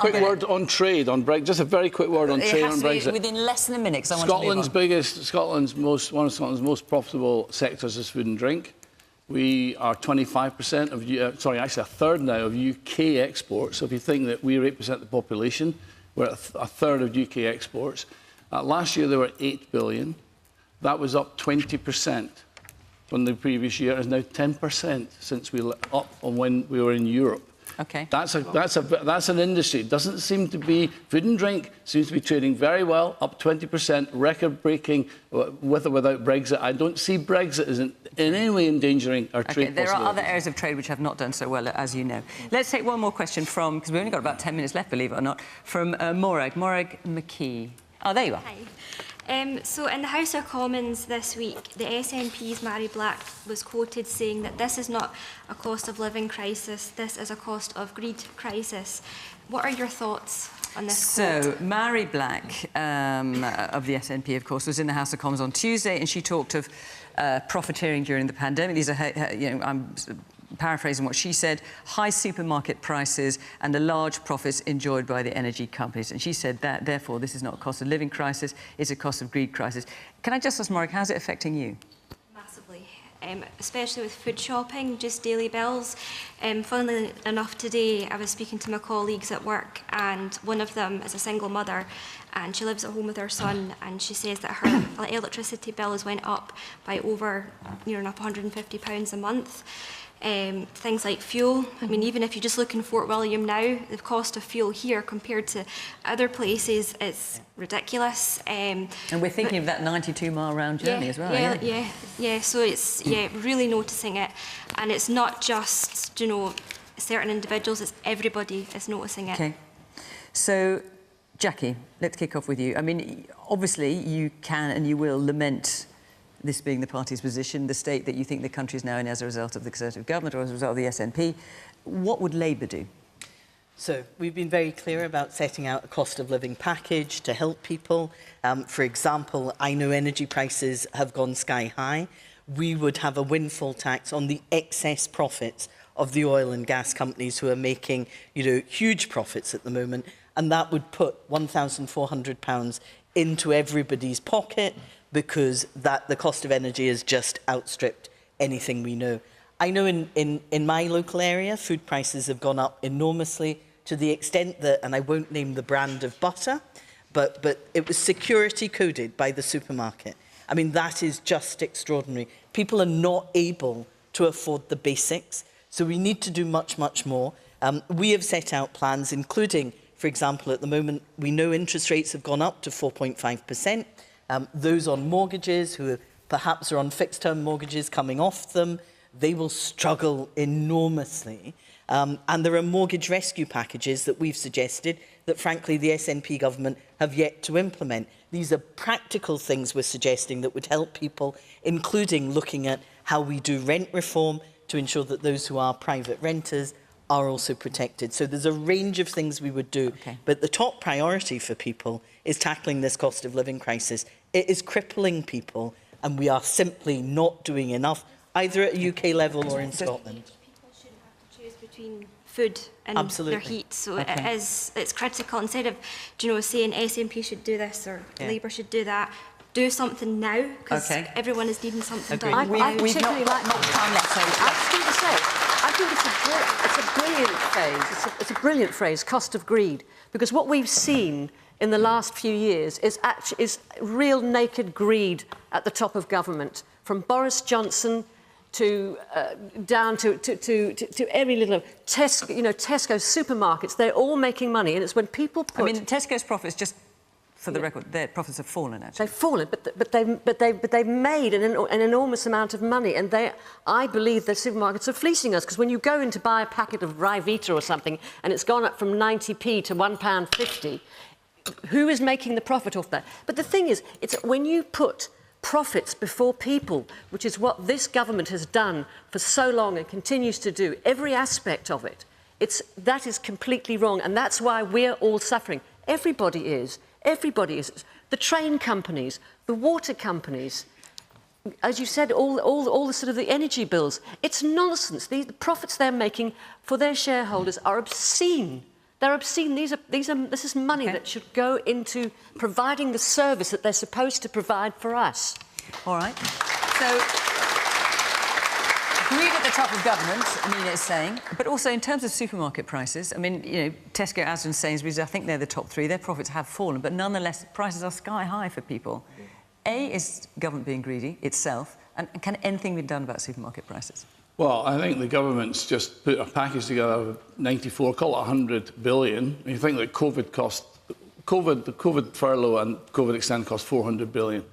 Quick word on trade, on Brexit. Just a very quick word on trade on Brexit. Within less than a minute, because I want Scotland's to move on. one of Scotland's most profitable sectors is food and drink. We are 25% of, sorry, actually a third now of UK exports. So if you think that we represent the population, we're a third of UK exports. Last year there were 8 billion. That was up 20% from the previous year. It's now 10% since we up on when we were in Europe. Okay. That's an industry. It doesn't seem to be... Food and drink seems to be trading very well, up 20%, record-breaking with or without Brexit. I don't see Brexit as in any way endangering our trade there are other areas of trade which have not done so well, as you know. Let's take one more question from, because we've only got about 10 minutes left, believe it or not, from Mairi McAllan. Oh, there you are. Hi. So in the House of Commons this week, the SNP's Mairi Black was quoted saying that this is not a cost of living crisis, this is a cost of greed crisis. What are your thoughts on this quote? Mairi Black of the SNP, of course, was in the House of Commons on Tuesday, and she talked of profiteering during the pandemic. These are, you know, I'm paraphrasing what she said, high supermarket prices and the large profits enjoyed by the energy companies. And she said that, therefore, this is not a cost of living crisis, it's a cost of greed crisis. Can I just ask, Mairi, how's it affecting you? Massively, especially with food shopping, just daily bills. Funnily enough, today I was speaking to my colleagues at work, and one of them is a single mother, and she lives at home with her son, and she says that her electricity bill has went up by over near enough £150 a month. Things like fuel. I mean, even if you just look in Fort William now, the cost of fuel here compared to other places is ridiculous. And we're thinking of that 92-mile round journey as well. Yeah. So it's really noticing it, and it's not just, you know, certain individuals. It's everybody is noticing it. Okay. So Jackie, let's kick off with you. I mean, obviously, you can and you will lament this being the party's position, the state that you think the country is now in as a result of the Conservative government or as a result of the SNP. What would Labour do? So we've been very clear about setting out a cost of living package to help people. For example, I know energy prices have gone sky high. We would have a windfall tax on the excess profits of the oil and gas companies who are making, huge profits at the moment. And that would put £1,400 into everybody's pocket because the cost of energy has just outstripped anything we know. I know in my local area, food prices have gone up enormously to the extent that, and I won't name the brand of butter, but it was security coded by the supermarket. I mean, that is just extraordinary. People are not able to afford the basics, so we need to do much, much more. We have set out plans, including, for example, at the moment, we know interest rates have gone up to 4.5%. Those on mortgages who perhaps are on fixed-term mortgages coming off them, they will struggle enormously. And there are mortgage rescue packages that we've suggested that, frankly, the SNP government have yet to implement. These are practical things we're suggesting that would help people, including looking at how we do rent reform to ensure that those who are private renters are also protected. So there's a range of things we would do. Okay. But the top priority for people is tackling this cost of living crisis. It is crippling people, and we are simply not doing enough, either at a UK level or in Scotland. People shouldn't have to choose between food and their heat, so it's critical. Instead of, saying SNP should do this or Labour should do that, do something now, because everyone is needing something done. I particularly like much time left. So I think it's a brilliant phrase. It's a brilliant phrase, cost of greed, because what we've seen in the last few years is real naked greed at the top of government, from Boris Johnson to down to every little Tesco supermarkets. They're all making money, and it's when people put. I mean, Tesco's profits, just for the record, their profits have fallen. Actually, they've fallen, but they've made an enormous amount of money, and I believe the supermarkets are fleecing us, because when you go in to buy a packet of Ryvita or something, and it's gone up from 90p to £1.50, who is making the profit off that? But the thing is, it's when you put profits before people, which is what this government has done for so long and continues to do, every aspect of it, that is completely wrong, and that's why we're all suffering. Everybody is. Everybody is. The train companies, the water companies, as you said, all the sort of the energy bills. It's nonsense. The profits they're making for their shareholders are obscene. They're obscene. This is money that should go into providing the service that they're supposed to provide for us. All right. So, greed at the top of government, Nina is saying, but also in terms of supermarket prices, I mean, Tesco, Asda, Sainsbury's, I think they're the top three. Their profits have fallen, but nonetheless, prices are sky high for people. Is government being greedy itself, and can anything be done about supermarket prices? Well, I think the government's just put a package together of 94, call it 100 billion. You think that the COVID furlough and COVID extend cost 400 billion.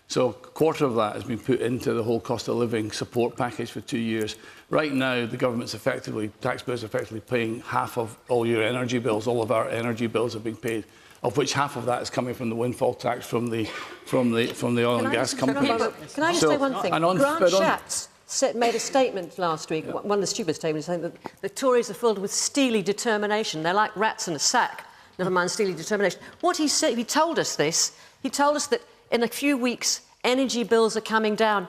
So a quarter of that has been put into the whole cost of living support package for 2 years. Right now, the government's taxpayers are effectively paying half of all your energy bills. All of our energy bills are being paid, of which half of that is coming from the windfall tax from the oil and gas companies. Can I just say one thing? Grant Shapps made a statement last week, one of the stupid statements, saying that the Tories are filled with steely determination. They're like rats in a sack, never mind steely determination. What he said, he told us this. He told us that in a few weeks, energy bills are coming down.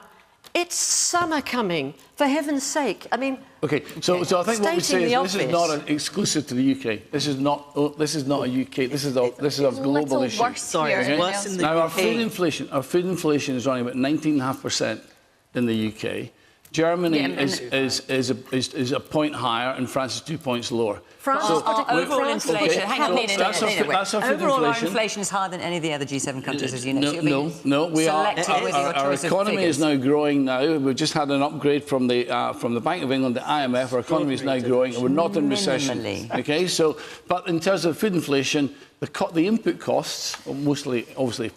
It's summer coming, for heaven's sake. I mean... OK, so I think what we say is this is not exclusive to the UK. This is not a UK. This is a global issue. Now, our food inflation is running about 19.5% in the UK. Germany is a point higher, and France is 2 points lower. Overall inflation. Hang on, overall, our inflation is higher than any of the other G7 countries, as you know. No. Our economy is now growing. Now we've just had an upgrade from the Bank of England, the IMF. Our economy is now growing, and we're not in recession. Okay, but in terms of food inflation, the input costs, mostly obviously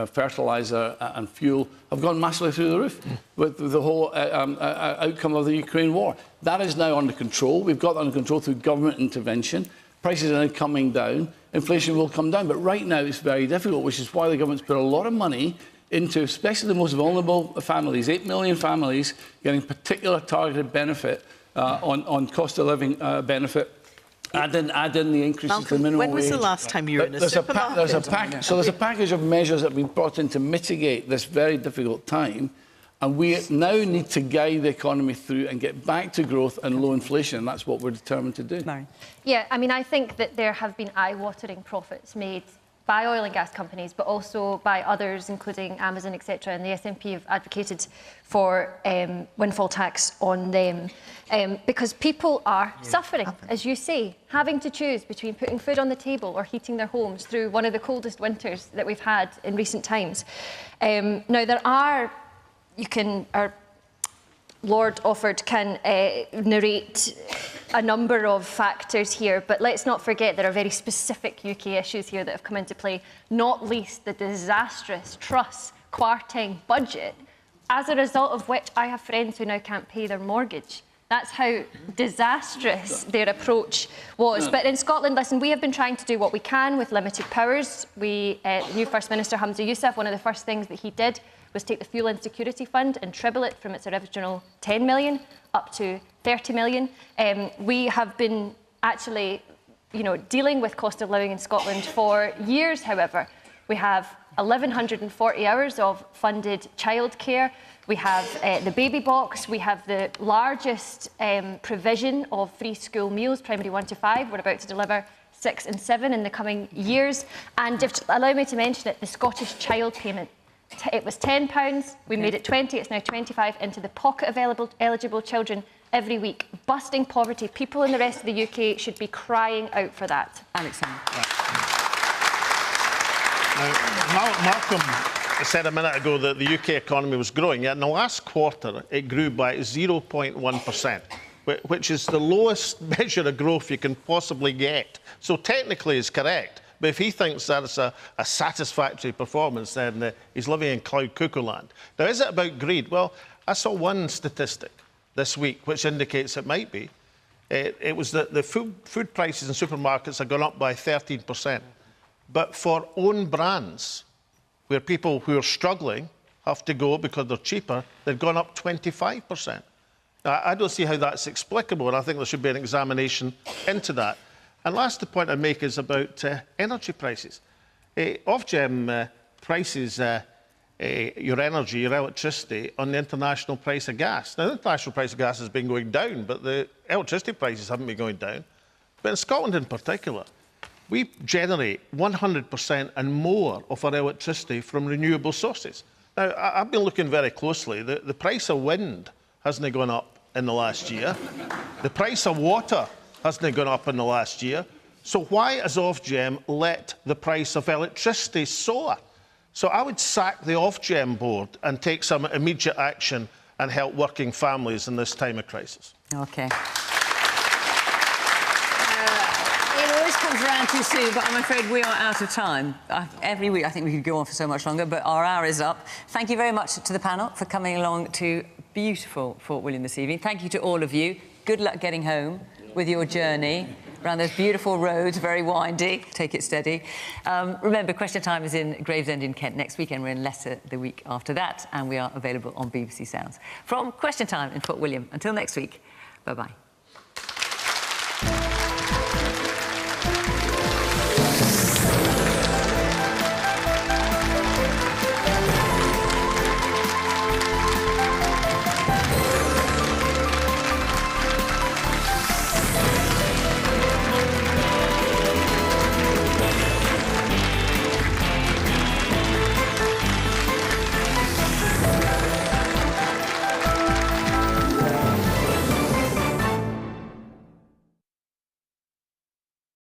fertiliser and fuel, have gone massively through the roof with the whole outcome of the Ukraine war. That is now under control. We've got that under control through government intervention. prices are now coming down, inflation will come down. But right now it's very difficult, which is why the government's put a lot of money into especially the most vulnerable families, 8 million families getting particular targeted benefit on cost of living benefit. Add in the increases Malcolm, to the minimum wage. when was the last time you were in a supermarket? There's a package of measures that have been brought in to mitigate this very difficult time, and we now need to guide the economy through and get back to growth and low inflation. That's what we're determined to do. Yeah, I mean, I think that there have been eye-watering profits made by oil and gas companies, but also by others, including Amazon, etc. And the SNP have advocated for windfall tax on them because people are suffering, as you say, having to choose between putting food on the table or heating their homes through one of the coldest winters that we've had in recent times. Now, there are, Lord Offord can narrate a number of factors here, but let's not forget there are very specific UK issues here that have come into play, not least the disastrous Truss quartering budget, as a result of which I have friends who now can't pay their mortgage. That's how disastrous their approach was. But in Scotland, listen, we have been trying to do what we can with limited powers. The new First Minister, Hamza Yousaf, one of the first things that he did was take the Fuel Insecurity Fund and treble it from its original 10 million up to 30 million. We have been actually, dealing with cost of living in Scotland for years, however. We have 1,140 hours of funded childcare. We have the baby box. We have the largest provision of free school meals, primary 1 to 5. We're about to deliver 6 and 7 in the coming years. And if, allow me to mention it, the Scottish child payment. It was £10, we made it 20, it's now 25 into the pocket of eligible children every week, busting poverty. People in the rest of the UK should be crying out for that. Alexander. Now, Malcolm said a minute ago that the UK economy was growing, yet in the last quarter it grew by 0.1%, which is the lowest measure of growth you can possibly get. So technically it's correct. But if he thinks that's a satisfactory performance, then he's living in cloud cuckoo land. Now, is it about greed? Well, I saw one statistic this week which indicates it might be. It was that the food prices in supermarkets have gone up by 13%. But for own brands, where people who are struggling have to go because they're cheaper, they've gone up 25%. Now, I don't see how that's explicable, and I think there should be an examination into that. And last, the point I make is about energy prices. Ofgem prices your energy, your electricity, on the international price of gas. Now, the international price of gas has been going down, but the electricity prices haven't been going down. But in Scotland in particular, we generate 100% and more of our electricity from renewable sources. Now, I've been looking very closely. The price of wind hasn't gone up in the last year. The price of water hasn't gone up in the last year. So why has Ofgem let the price of electricity soar? So I would sack the Ofgem board and take some immediate action and help working families in this time of crisis. OK. It always comes round too soon, but I'm afraid we are out of time. Every week, I think we could go on for so much longer, but our hour is up. Thank you very much to the panel for coming along to beautiful Fort William this evening. Thank you to all of you. Good luck getting home with your journey around those beautiful roads, very windy. Take it steady. Remember, Question Time is in Gravesend in Kent next week, and we're in Leicester the week after that, and we are available on BBC Sounds. From Question Time in Fort William, until next week, bye-bye.